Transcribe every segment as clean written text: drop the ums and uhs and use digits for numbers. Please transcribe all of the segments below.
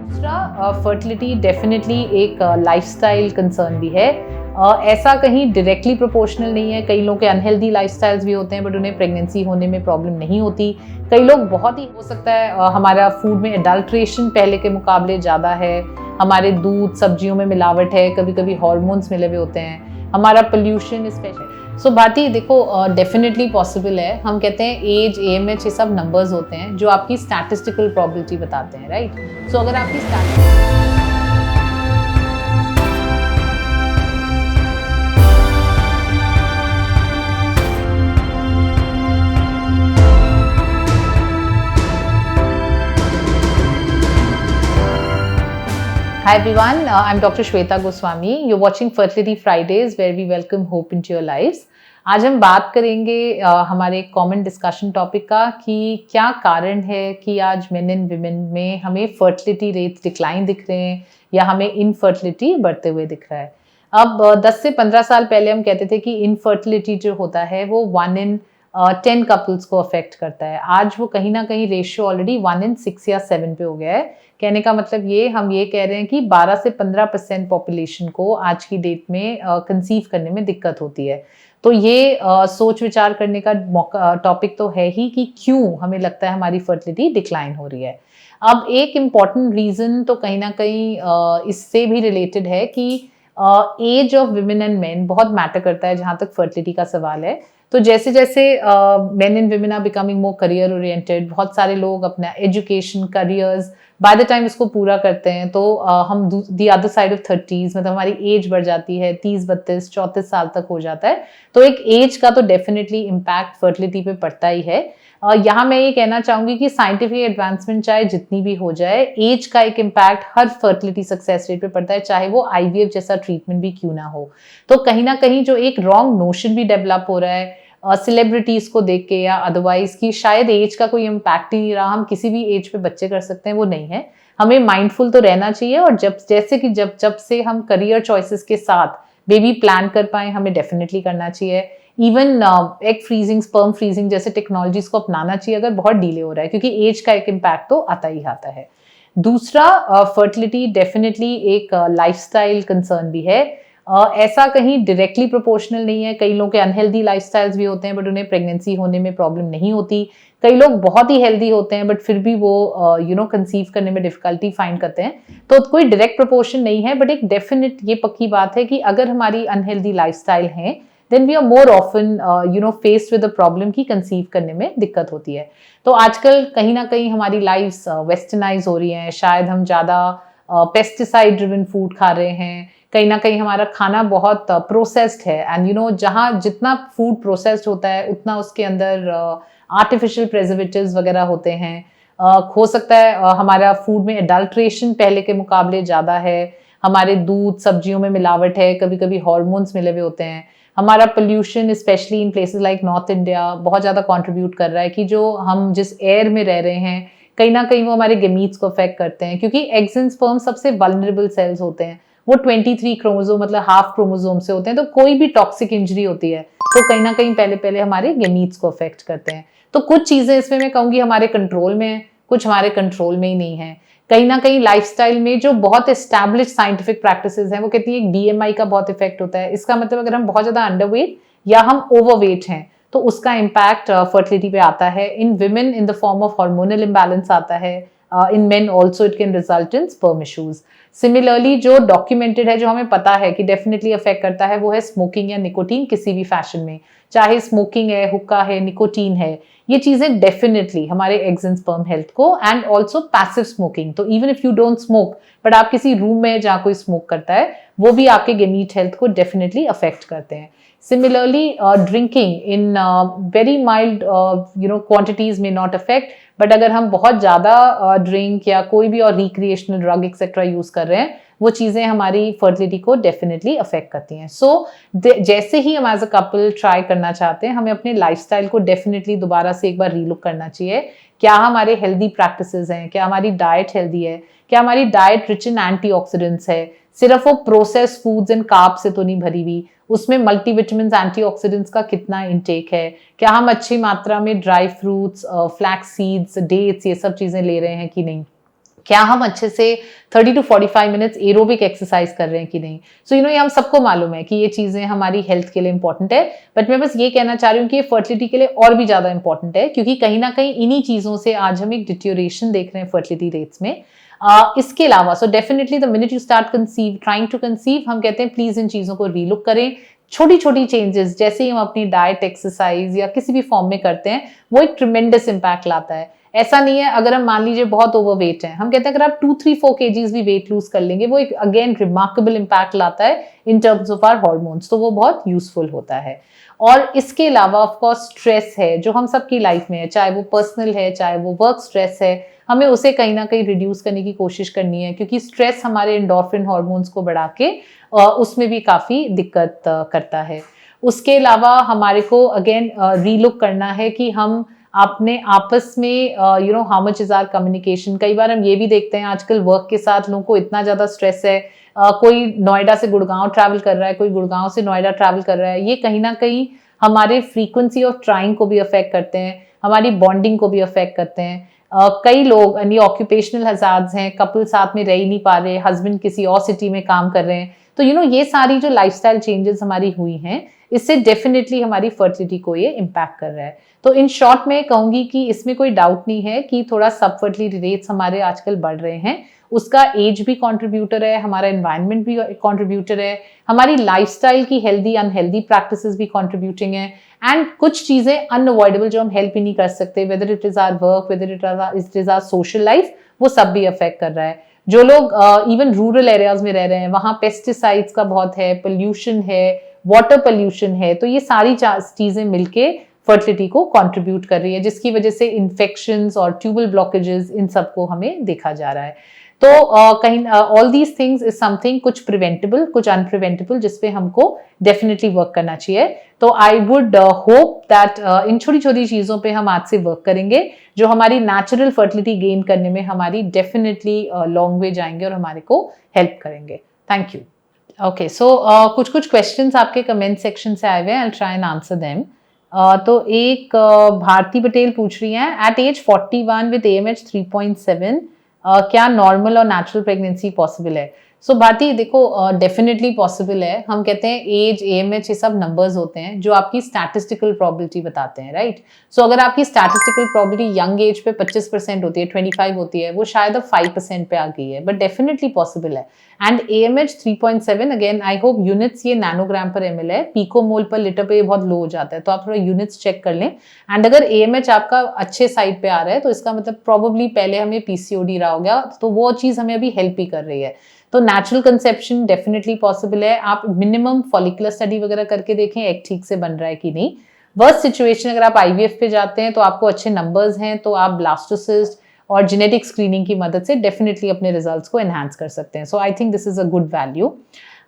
दूसरा, fertility definitely एक lifestyle concern भी है। ऐसा कहीं डायरेक्टली प्रोपोर्शनल नहीं है। कई लोग के अनहेल्दी लाइफस्टाइल्स भी होते हैं बट उन्हें प्रेगनेंसी होने में प्रॉब्लम नहीं होती। कई लोग बहुत ही हो सकता है हमारा फूड में एडल्ट्रेशन पहले के मुकाबले ज़्यादा है, हमारे दूध सब्जियों में मिलावट है, कभी कभी हॉर्मोन्स मिले हुए होते हैं, हमारा पोल्यूशन स्पेशल। सो भारती देखो, डेफिनेटली पॉसिबल है। हम कहते हैं एज, AMH ये सब नंबर्स होते हैं जो आपकी स्टैटिस्टिकल प्रोबेबिलिटी बताते हैं, राइट। सो अगर आपकी Hi everyone, I'm Dr. Shweta Goswami. You're watching Fertility Fridays where we welcome hope into your lives. आज हम बात करेंगे हमारे कॉमन डिस्कशन टॉपिक का कि क्या कारण है कि आज मेन एंड विमेन में हमें फर्टिलिटी रेट डिक्लाइन दिख रहे हैं या हमें इनफर्टिलिटी बढ़ते हुए दिख रहा है। अब 10 से 15 साल पहले हम कहते थे कि इनफर्टिलिटी जो होता है वो 1 in 10 कपल्स को अफेक्ट करता है। आज वो कहीं ना कहीं रेशियो ऑलरेडी 1 in 6 या 7 पे हो गया है। कहने का मतलब हम ये कह रहे हैं कि 12 से 15% पॉपुलेशन को आज की डेट में कंसीव करने में दिक्कत होती है। तो ये सोच विचार करने का टॉपिक तो है ही कि क्यों हमें लगता है हमारी फर्टिलिटी डिक्लाइन हो रही है। अब एक इम्पॉर्टेंट रीज़न तो कहीं ना कहीं इससे भी रिलेटेड है कि age of women and men बहुत मैटर करता है जहाँ तक फर्टिलिटी का सवाल है। तो जैसे जैसे men and women are becoming more career oriented, बहुत सारे लोग अपना education careers by the time इसको पूरा करते हैं तो हम the other side of 30s, मतलब हमारी एज बढ़ जाती है, 30, 32, 34 साल तक हो जाता है। तो एक एज का तो डेफिनेटली इम्पैक्ट फर्टिलिटी पे पड़ता ही है। यहाँ मैं ये कहना चाहूंगी कि साइंटिफिक एडवांसमेंट चाहे जितनी भी हो जाए, एज का एक इम्पैक्ट हर फर्टिलिटी सक्सेस रेट पे पड़ता है, चाहे वो IVF जैसा ट्रीटमेंट भी क्यों ना हो। तो कहीं ना कहीं जो एक रॉन्ग नोशन भी डेवलप हो रहा है सेलिब्रिटीज को देख के या अदरवाइज कि शायद एज का कोई इम्पैक्ट ही नहीं रहा, हम किसी भी एज पे बच्चे कर सकते हैं, वो नहीं है। हमें माइंडफुल तो रहना चाहिए और जब से हम करियर चॉइसेस के साथ बेबी प्लान कर पाए, हमें डेफिनेटली करना चाहिए। Even egg freezing, sperm freezing जैसे टेक्नोलॉजीज को अपनाना चाहिए अगर बहुत डिले हो रहा है, क्योंकि एज का एक इम्पैक्ट तो आता ही आता है। दूसरा, फर्टिलिटी डेफिनेटली एक लाइफस्टाइल कंसर्न भी है। ऐसा कहीं डायरेक्टली प्रोपोर्शनल नहीं है। कई लोग के अनहेल्दी लाइफस्टाइल्स भी होते हैं बट उन्हें प्रेगनेंसी होने में प्रॉब्लम नहीं होती। कई लोग बहुत ही हेल्दी होते हैं बट फिर भी वो कंसीव करने में डिफिकल्टी फाइंड करते हैं। तो कोई डायरेक्ट प्रोपोर्शन नहीं है, बट एक डेफिनेट ये पक्की बात है कि अगर हमारी अनहेल्दी लाइफस्टाइल है then we are more often faced with the problem की कंसीव करने में दिक्कत होती है। तो आजकल कहीं ना कहीं हमारी लाइफ वेस्टर्नाइज हो रही है। शायद हम ज़्यादा पेस्टिसाइड ड्रिवन फूड खा रहे हैं, कहीं ना कहीं हमारा खाना बहुत प्रोसेस्ड है एंड जहाँ जितना फूड प्रोसेस्ड होता है उतना उसके अंदर आर्टिफिशियल प्रिजर्वेटिव्स वगैरह होते हैं। हो सकता है हमारा फूड में एडल्ट्रेशन पहले के मुकाबले ज़्यादा है, हमारे दूध सब्जियों में मिलावट है, कभी कभी हॉर्मोन्स मिले हुए होते हैं, हमारा pollution specially in places like north India बहुत ज़्यादा कंट्रीब्यूट कर रहा है कि जो हम जिस एयर में रह रहे हैं कहीं ना कहीं वो हमारे गेमीट्स को अफेक्ट करते हैं, क्योंकि एग्स एंड स्पर्म सबसे वल्नरेबल सेल्स होते हैं। वो 23 क्रोमोसोम मतलब हाफ क्रोमोसोम से होते हैं। तो कोई भी टॉक्सिक इंजरी होती है तो कहीं ना कहीं पहले हमारे गेमीट्स को अफेक्ट करते हैं। तो कुछ चीजें इसमें मैं कहूंगी हमारे कंट्रोल में है, कुछ हमारे कंट्रोल में ही नहीं है। कहीं ना कहीं लाइफस्टाइल में जो बहुत एस्टैब्लिश साइंटिफिक प्रैक्टिसेस हैं वो कहती है BMI का बहुत इफेक्ट होता है। इसका मतलब अगर हम बहुत ज्यादा अंडरवेट या हम ओवरवेट हैं तो उसका इम्पैक्ट फर्टिलिटी पे आता है। In women in the form of hormonal imbalance आता है, in men also it can result in sperm issues. Similarly जो डॉक्यूमेंटेड है, जो हमें पता है कि डेफिनेटली अफेक्ट करता है, वो है स्मोकिंग या निकोटीन किसी भी फैशन में, चाहे स्मोकिंग है, हुक्का है, निकोटीन है। ये चीजें डेफिनेटली हमारे एग्स एंड स्पर्म हेल्थ को एंड ऑल्सो पैसिव स्मोकिंग, तो even if you don't smoke but आप किसी रूम में जहाँ कोई स्मोक करता है वो भी आपके गेमीट हेल्थ को डेफिनेटली अफेक्ट करते हैं। Similarly, drinking in very mild quantities may not affect, but अगर हम बहुत ज़्यादा ड्रिंक या कोई भी और रिक्रिएशनल ड्रग एक्सेट्रा यूज़ कर रहे हैं वो चीज़ें हमारी फर्टिलिटी को डेफिनेटली अफेक्ट करती हैं। सो जैसे ही हम एज अ कपल ट्राई करना चाहते हैं, हमें अपने लाइफस्टाइल को डेफिनेटली दोबारा से एक बार रीलुक करना चाहिए। क्या हमारे हेल्दी प्रैक्टिसेस हैं, क्या हमारी डाइट हेल्दी है, क्या हमारी डाइट रिच इन एंटीऑक्सीडेंट्स है, सिर्फ वो प्रोसेस्ड फूड्स एंड कार्ब से तो नहीं भरी हुई, उसमें मल्टीविटामिन्स एंटीऑक्सीडेंट्स का कितना इंटेक है, क्या हम अच्छी मात्रा में dry fruits, flax seeds, dates, ये सब चीज़ें ले रहे हैं कि नहीं। क्या हम अच्छे से 30 to 45 मिनट्स एरोबिक एक्सरसाइज कर रहे हैं कि नहीं। सो ये हम सबको मालूम है कि ये चीजें हमारी हेल्थ के लिए इंपॉर्टेंट है, बट मैं बस ये कहना चाह रही हूँ कि ये फर्टिलिटी के लिए और भी ज्यादा इंपॉर्टेंट है, क्योंकि कहीं ना कहीं इन्हीं चीजों से आज हम एक डिट्योरेशन देख रहे हैं फर्टिलिटी रेट्स में। इसके अलावा so definitely the minute you start conceive, trying to conceive, हम कहते हैं प्लीज इन चीजों को रीलुक करें। छोटी छोटी चेंजेस जैसे ही हम अपनी डाइट, एक्सरसाइज या किसी भी फॉर्म में करते हैं, वो एक ट्रिमेंडस इंपैक्ट लाता है। ऐसा नहीं है अगर हम मान लीजिए बहुत ओवरवेट हैं, हम कहते हैं अगर आप 2-3-4 kgs भी वेट लूज कर लेंगे, वो एक अगेन रिमार्केबल इंपैक्ट लाता है in terms of our hormones, तो वो बहुत यूजफुल होता है। और इसके अलावा ऑफ कोर्स स्ट्रेस है जो हम सबकी लाइफ में है, चाहे वो पर्सनल है चाहे वो वर्क स्ट्रेस है, हमें उसे कहीं ना कहीं रिड्यूस करने की कोशिश करनी है, क्योंकि स्ट्रेस हमारे एंडोर्फिन हॉर्मोन्स को बढ़ा के उसमें भी काफी दिक्कत करता है। उसके अलावा हमारे को अगेन रीलुक करना है कि हम अपने आपस में how much is our communication. कई बार हम ये भी देखते हैं आजकल वर्क के साथ लोगों को इतना ज्यादा स्ट्रेस है, कोई नोएडा से गुड़गांव ट्रैवल कर रहा है, कोई गुड़गांव से नोएडा ट्रैवल कर रहा है, ये कहीं ना कहीं हमारे फ्रीक्वेंसी ऑफ ट्राइंग को भी अफेक्ट करते हैं, हमारी बॉन्डिंग को भी अफेक्ट करते हैं। कई लोग यानी ऑक्यूपेशनल हजार्ड्स हैं, कपल साथ में रह ही नहीं पा रहे, हस्बैंड किसी और सिटी में काम कर रहे हैं, तो ये सारी जो लाइफस्टाइल चेंजेस हमारी हुई हैं, इससे डेफिनेटली हमारी फर्टिलिटी को ये इम्पैक्ट कर रहा है। तो इन शॉर्ट में कहूंगी कि इसमें कोई डाउट नहीं है कि थोड़ा सब फर्टिलिटी रेट्स हमारे आजकल बढ़ रहे हैं। उसका एज भी कंट्रीब्यूटर है, हमारा एनवायरनमेंट भी कंट्रीब्यूटर है, हमारी लाइफस्टाइल की हेल्दी अनहेल्दी प्रैक्टिसेस भी कंट्रीब्यूटिंग है, एंड कुछ चीजें अनअवॉइडेबल जो हम हेल्प ही नहीं कर सकते, whether it is our work, whether it is our social life, वो सब भी अफेक्ट कर रहा है। जो लोग इवन रूरल एरियाज में रह रहे हैं, वहां पेस्टिसाइड्स का बहुत है, पोल्यूशन है, वाटर पोल्यूशन है, तो ये सारी चीजें मिलके फर्टिलिटी को कंट्रीब्यूट कर रही है, जिसकी वजह से इन्फेक्शंस और ट्यूबल ब्लॉकेजेस इन सबको हमें देखा जा रहा है। तो कहीं all these things is something, कुछ प्रिवेंटेबल कुछ अनप्रिवेंटेबल, जिसपे हमको डेफिनेटली वर्क करना चाहिए। तो I would hope that in छोटी छोटी चीजों पे हम आज से वर्क करेंगे, जो हमारी नेचुरल फर्टिलिटी गेन करने में हमारी डेफिनेटली लॉन्ग वे जाएंगे और हमारे को हेल्प करेंगे। Thank you. ओके, सो कुछ कुछ क्वेश्चंस आपके कमेंट सेक्शन से आए हुए हैं, I will try and answer them. तो एक भारती पटेल पूछ रही हैं, एट एज 41 विद AMH 3.7 क्या नॉर्मल और नेचुरल प्रेगनेंसी पॉसिबल है? सो भारती देखो, डेफिनेटली पॉसिबल है। हम कहते हैं एज, AMH ये सब नंबर्स होते हैं जो आपकी स्टैटिस्टिकल प्रोबेबिलिटी बताते हैं, राइट? सो अगर आपकी स्टैटिस्टिकल प्रोबेबिलिटी यंग एज पे 25% होती है, 25 होती है, वो शायद अब 5% पे आ गई है, बट डेफिनेटली पॉसिबल है। And AMH 3.7 again I hope units ये नैनोग्राम पर ml है, पिकोमोल पर लीटर पे ये बहुत लो हो जाता है, तो आप थोड़ा यूनिट्स चेक कर लें। एंड अगर AMH आपका अच्छे साइड पे आ रहा है, तो इसका मतलब प्रोबेबली पहले हमें PCOD रहा हो गया, तो वो चीज हमें अभी हेल्प ही कर रही है। तो नेचुरल कंसेप्शन डेफिनेटली पॉसिबल है। आप मिनिमम फॉलिकुलर स्टडी वगैरह करके देखें एग ठीक से बन रहा है कि नहीं। वर्स्ट सिचुएशन अगर आप IVF पे जाते हैं, तो आपको अच्छे नंबर्स हैं, तो आप ब्लास्टोसिस्ट और जेनेटिक स्क्रीनिंग की मदद से डेफिनेटली अपने रिजल्ट्स को एनहांस कर सकते हैं। So I think this is a good value.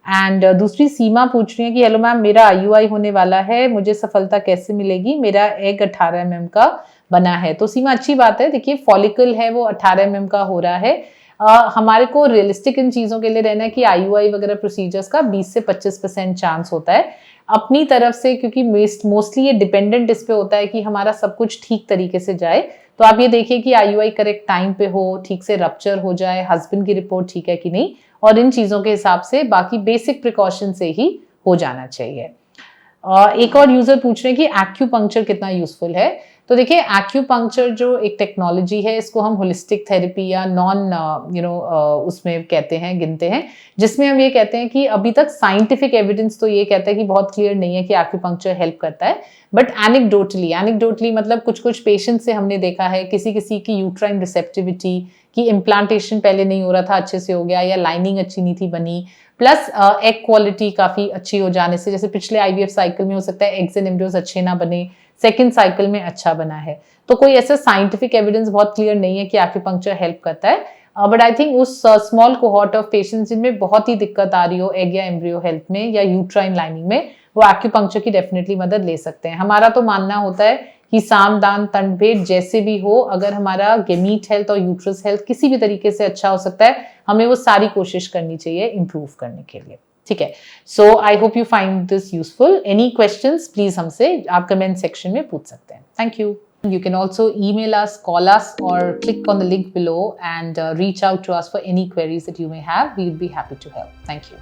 And दूसरी सीमा पूछ रही है कि हेलो मैम, मेरा IUI होने वाला है, मुझे सफलता कैसे मिलेगी? मेरा एग 18 mm का बना है। तो सीमा अच्छी बात है, देखिए फॉलिकल है वो 18 mm का हो रहा है। हमारे को रियलिस्टिक इन चीजों के लिए रहना है कि IUI वगैरह प्रोसीजर्स का 20 से 25% चांस होता है अपनी तरफ से, क्योंकि मोस्टली ये डिपेंडेंट इस पे होता है कि हमारा सब कुछ ठीक तरीके से जाए। तो आप ये देखिए कि IUI करेक्ट टाइम पे हो, ठीक से रप्चर हो जाए, हस्बैंड की रिपोर्ट ठीक है कि नहीं, और इन चीजों के हिसाब से बाकी बेसिक प्रिकॉशन से ही हो जाना चाहिए। एक और यूजर पूछ रहे हैं कि एक्यूपंक्चर कितना यूजफुल है? तो देखिए, एक्यूपंक्चर जो एक टेक्नोलॉजी है, इसको हम होलिस्टिक थेरेपी या नॉन उसमें कहते हैं, गिनते हैं, जिसमें हम ये कहते हैं कि अभी तक साइंटिफिक एविडेंस तो ये कहता है कि बहुत क्लियर नहीं है कि एक्यूपंक्चर हेल्प करता है, बट एनेक्डोटली मतलब कुछ कुछ पेशेंट से हमने देखा है, किसी किसी की यूट्राइन रिसेप्टिविटी की इम्प्लांटेशन पहले नहीं हो रहा था, अच्छे से हो गया, या लाइनिंग अच्छी नहीं थी बनी, प्लस एग क्वालिटी काफी अच्छी हो जाने से, जैसे पिछले IVF साइकिल में हो सकता है एग्स एंड एम्ब्रियोज अच्छे ना बने, सेकेंड साइकिल में अच्छा बना है। तो कोई ऐसा साइंटिफिक एविडेंस बहुत क्लियर नहीं है कि एक्यूपंक्चर हेल्प करता है, बट आई थिंक उस स्मॉल कोहॉर्ट ऑफ पेशेंट्स जिनमें बहुत ही दिक्कत आ रही हो एग या एम्ब्रियो हेल्थ में या यूट्राइन लाइनिंग में, वो एक्यूपंक्चर की डेफिनेटली मदद ले सकते हैं। हमारा तो मानना होता है कि साम दान तंड भेद जैसे भी हो, अगर हमारा गेमीट हेल्थ और यूट्रस हेल्थ किसी भी तरीके से अच्छा हो सकता है, हमें वो सारी कोशिश करनी चाहिए इंप्रूव करने के लिए। ठीक है, so I hope you find this useful. Any questions please हमसे आप कमेंट सेक्शन में पूछ सकते हैं। Thank you. You can also email us, call us, or click on the link below and reach out to us for any queries that you may have. We'll be happy to help. Thank you.